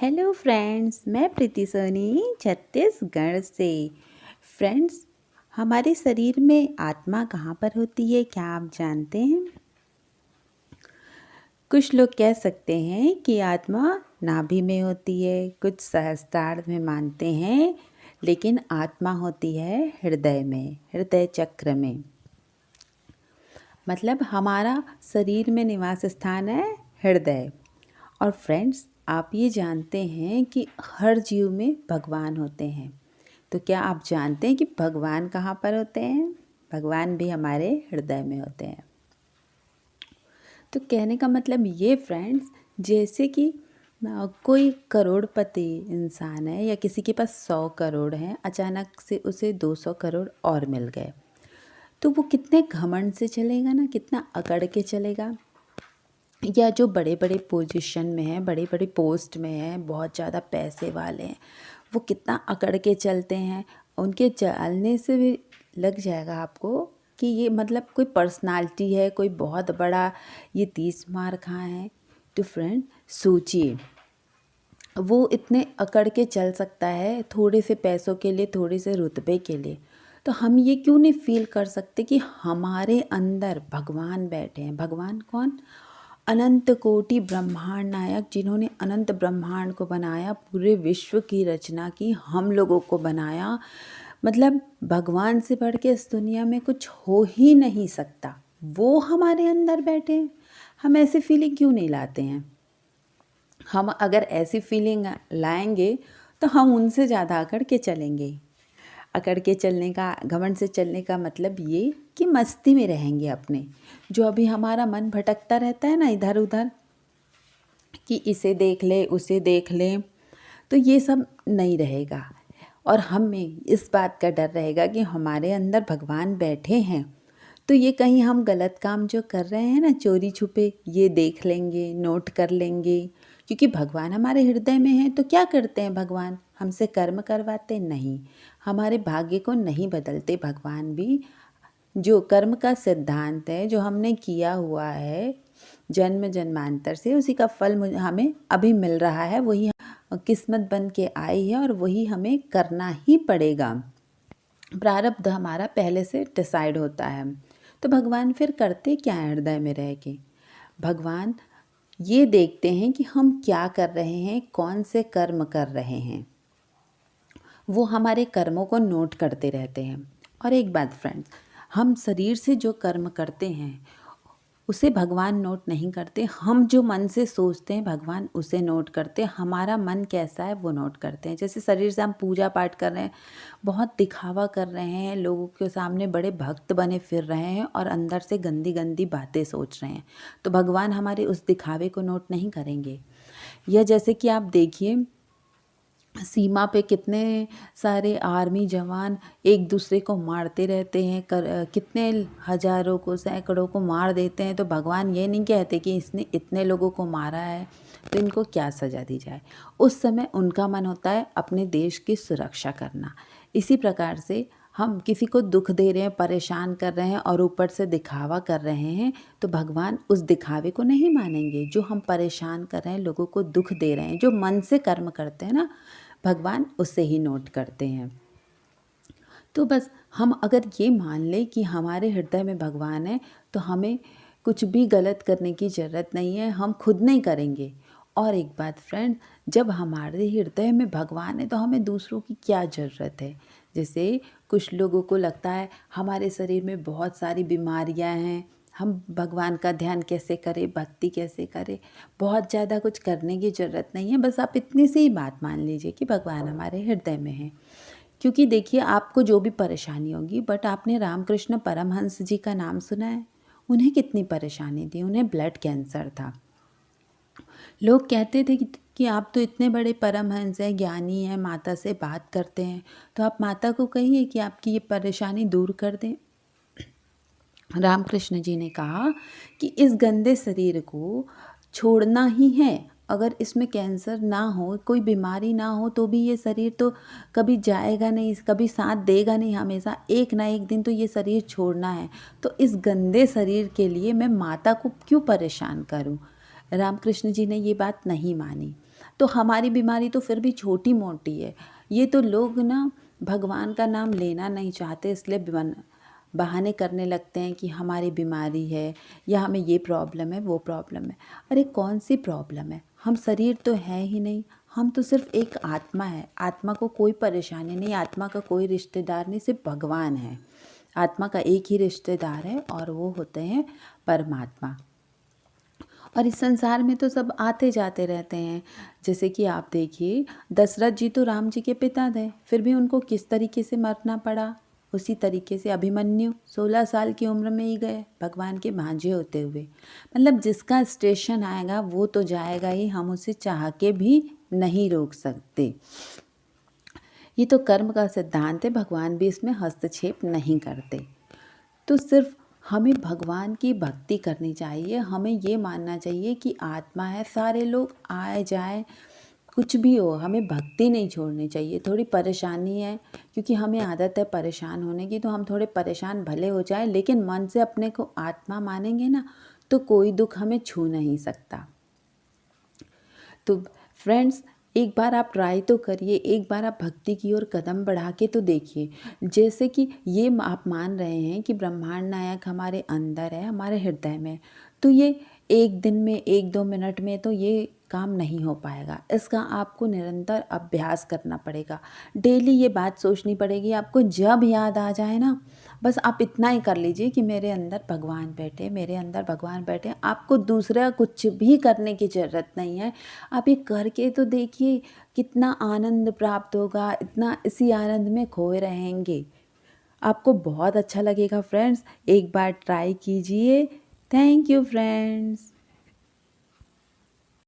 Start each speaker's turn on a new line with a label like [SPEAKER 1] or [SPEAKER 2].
[SPEAKER 1] Hello friends, मैं प्रीति सोनी छत्तीसगढ़ से। Friends, हमारे शरीर में आत्मा कहाँ पर होती है, क्या आप जानते हैं? कुछ लोग कह सकते हैं कि आत्मा नाभि में होती है, कुछ सहस्त्रार्ध में मानते हैं, लेकिन आत्मा होती है हृदय में, हृदय चक्र में। मतलब हमारा शरीर में निवास स्थान है हृदय। और फ्रेंड्स, आप ये जानते हैं कि हर जीव में भगवान होते हैं। तो क्या आप जानते हैं कि भगवान कहाँ पर होते हैं? भगवान भी हमारे हृदय में होते हैं। तो कहने का मतलब ये फ्रेंड्स, जैसे कि कोई करोड़पति इंसान है या किसी के पास 100 करोड़ हैं, अचानक से उसे 200 करोड़ और मिल गए, तो वो कितने घमंड से चलेगा ना, कितना अकड़ के चलेगा। या जो बड़े बड़े पोजीशन में हैं, बड़े बड़े पोस्ट में हैं, बहुत ज़्यादा पैसे वाले हैं, वो कितना अकड़ के चलते हैं। उनके चलने से भी लग जाएगा आपको कि ये मतलब कोई पर्सनालिटी है, कोई बहुत बड़ा ये 30 मार खां है। तो फ्रेंड सोचिए, वो इतने अकड़ के चल सकता है थोड़े से पैसों के लिए, थोड़े से रुतबे के लिए। तो हम ये क्यों नहीं फील कर सकते कि हमारे अंदर भगवान बैठे हैं? भगवान कौन? अनंत कोटि ब्रह्मांड नायक, जिन्होंने अनंत ब्रह्मांड को बनाया, पूरे विश्व की रचना की, हम लोगों को बनाया। मतलब भगवान से बढ़ के इस दुनिया में कुछ हो ही नहीं सकता। वो हमारे अंदर बैठे हैं। हम ऐसी फीलिंग क्यों नहीं लाते हैं? हम अगर ऐसी फीलिंग लाएंगे तो हम उनसे ज़्यादा अकड़ के चलेंगे। अकड़ के चलने का, घमंड से चलने का मतलब ये कि मस्ती में रहेंगे अपने। जो अभी हमारा मन भटकता रहता है ना इधर उधर, कि इसे देख ले, उसे देख ले, तो ये सब नहीं रहेगा। और हमें इस बात का डर रहेगा कि हमारे अंदर भगवान बैठे हैं, तो ये कहीं हम गलत काम जो कर रहे हैं ना, चोरी छुपे, ये देख लेंगे, नोट कर लेंगे। क्योंकि भगवान हमारे हृदय में है, तो क्या करते हैं भगवान? हमसे कर्म करवाते नहीं, हमारे भाग्य को नहीं बदलते। भगवान भी जो कर्म का सिद्धांत है, जो हमने किया हुआ है जन्म जन्मांतर से, उसी का फल हमें अभी मिल रहा है। वही किस्मत बन के आई है और वही हमें करना ही पड़ेगा। प्रारब्ध हमारा पहले से डिसाइड होता है। तो भगवान फिर करते क्या है हृदय में रह के? भगवान ये देखते हैं कि हम क्या कर रहे हैं, कौन से कर्म कर रहे हैं। वो हमारे कर्मों को नोट करते रहते हैं। और एक बात फ्रेंड्स, हम शरीर से जो कर्म करते हैं उसे भगवान नोट नहीं करते। हम जो मन से सोचते हैं भगवान उसे नोट करते हैं। हमारा मन कैसा है वो नोट करते हैं। जैसे शरीर से हम पूजा पाठ कर रहे हैं, बहुत दिखावा कर रहे हैं, लोगों के सामने बड़े भक्त बने फिर रहे हैं और अंदर से गंदी गंदी बातें सोच रहे हैं, तो भगवान हमारे उस दिखावे को नोट नहीं करेंगे। या जैसे कि आप देखिए, सीमा पे कितने सारे आर्मी जवान एक दूसरे को मारते रहते हैं, कितने हजारों को, सैकड़ों को मार देते हैं, तो भगवान ये नहीं कहते कि इसने इतने लोगों को मारा है तो इनको क्या सज़ा दी जाए। उस समय उनका मन होता है अपने देश की सुरक्षा करना। इसी प्रकार से हम किसी को दुख दे रहे हैं, परेशान कर रहे हैं और ऊपर से दिखावा कर रहे हैं, तो भगवान उस दिखावे को नहीं मानेंगे। जो हम परेशान कर रहे हैं, लोगों को दुख दे रहे हैं, जो मन से कर्म करते हैं ना, भगवान उसे ही नोट करते हैं। तो बस हम अगर ये मान लें कि हमारे हृदय में भगवान है, तो हमें कुछ भी गलत करने की ज़रूरत नहीं है, हम खुद नहीं करेंगे। और एक बात फ्रेंड, जब हमारे हृदय में भगवान है तो हमें दूसरों की क्या ज़रूरत है? जैसे कुछ लोगों को लगता है हमारे शरीर में बहुत सारी बीमारियां हैं, हम भगवान का ध्यान कैसे करें, भक्ति कैसे करें? बहुत ज़्यादा कुछ करने की ज़रूरत नहीं है, बस आप इतनी सी ही बात मान लीजिए कि भगवान हमारे हृदय में है। क्योंकि देखिए, आपको जो भी परेशानी होगी, बट आपने रामकृष्ण परमहंस जी का नाम सुना है? उन्हें कितनी परेशानी थी, उन्हें ब्लड कैंसर था। लोग कहते थे कि आप तो इतने बड़े परमहंस हैं, ज्ञानी हैं, माता से बात करते हैं, तो आप माता को कहिए कि आपकी ये परेशानी दूर कर दें। रामकृष्ण जी ने कहा कि इस गंदे शरीर को छोड़ना ही है। अगर इसमें कैंसर ना हो, कोई बीमारी ना हो, तो भी ये शरीर तो कभी जाएगा नहीं, कभी साथ देगा नहीं, हमेशा एक ना एक दिन तो ये शरीर छोड़ना है। तो इस गंदे शरीर के लिए मैं माता को क्यों परेशान करूं? रामकृष्ण जी ने ये बात नहीं मानी। तो हमारी बीमारी तो फिर भी छोटी मोटी है। ये तो लोग ना भगवान का नाम लेना नहीं चाहते, इसलिए बहाने करने लगते हैं कि हमारी बीमारी है या हमें ये प्रॉब्लम है वो प्रॉब्लम है। अरे कौन सी प्रॉब्लम है, हम शरीर तो है ही नहीं, हम तो सिर्फ एक आत्मा है। आत्मा को कोई परेशानी नहीं, आत्मा का कोई रिश्तेदार नहीं, सिर्फ भगवान है। आत्मा का एक ही रिश्तेदार है और वो होते हैं परमात्मा। और इस संसार में तो सब आते जाते रहते हैं। जैसे कि आप देखिए, दशरथ जी तो राम जी के पिता थे, फिर भी उनको किस तरीके से मरना पड़ा। उसी तरीके से अभिमन्यु 16 साल की उम्र में ही गए भगवान के भांजे होते हुए। मतलब जिसका स्टेशन आएगा वो तो जाएगा ही, हम उसे चाह के भी नहीं रोक सकते। ये तो कर्म का सिद्धांत है, भगवान भी इसमें हस्तक्षेप नहीं करते। तो सिर्फ हमें भगवान की भक्ति करनी चाहिए। हमें ये मानना चाहिए कि आत्मा है, सारे लोग आए जाए कुछ भी हो, हमें भक्ति नहीं छोड़नी चाहिए। थोड़ी परेशानी है, क्योंकि हमें आदत है परेशान होने की, तो हम थोड़े परेशान भले हो जाए, लेकिन मन से अपने को आत्मा मानेंगे ना, तो कोई दुख हमें छू नहीं सकता। तो फ्रेंड्स, एक बार आप ट्राई तो करिए, एक बार आप भक्ति की ओर कदम बढ़ा के तो देखिए। जैसे कि ये आप मान रहे हैं कि ब्रह्मांड नायक हमारे अंदर है, हमारे हृदय में, तो ये एक दिन में 1-2 मिनट में तो ये काम नहीं हो पाएगा। इसका आपको निरंतर अभ्यास करना पड़ेगा। डेली ये बात सोचनी पड़ेगी आपको। जब याद आ जाए ना, बस आप इतना ही कर लीजिए कि मेरे अंदर भगवान बैठे, मेरे अंदर भगवान बैठे। आपको दूसरा कुछ भी करने की ज़रूरत नहीं है। आप ये करके तो देखिए कितना आनंद प्राप्त होगा, इतना इसी आनंद में खोए रहेंगे। आपको बहुत अच्छा लगेगा फ्रेंड्स, एक बार ट्राई कीजिए। Thank you friends.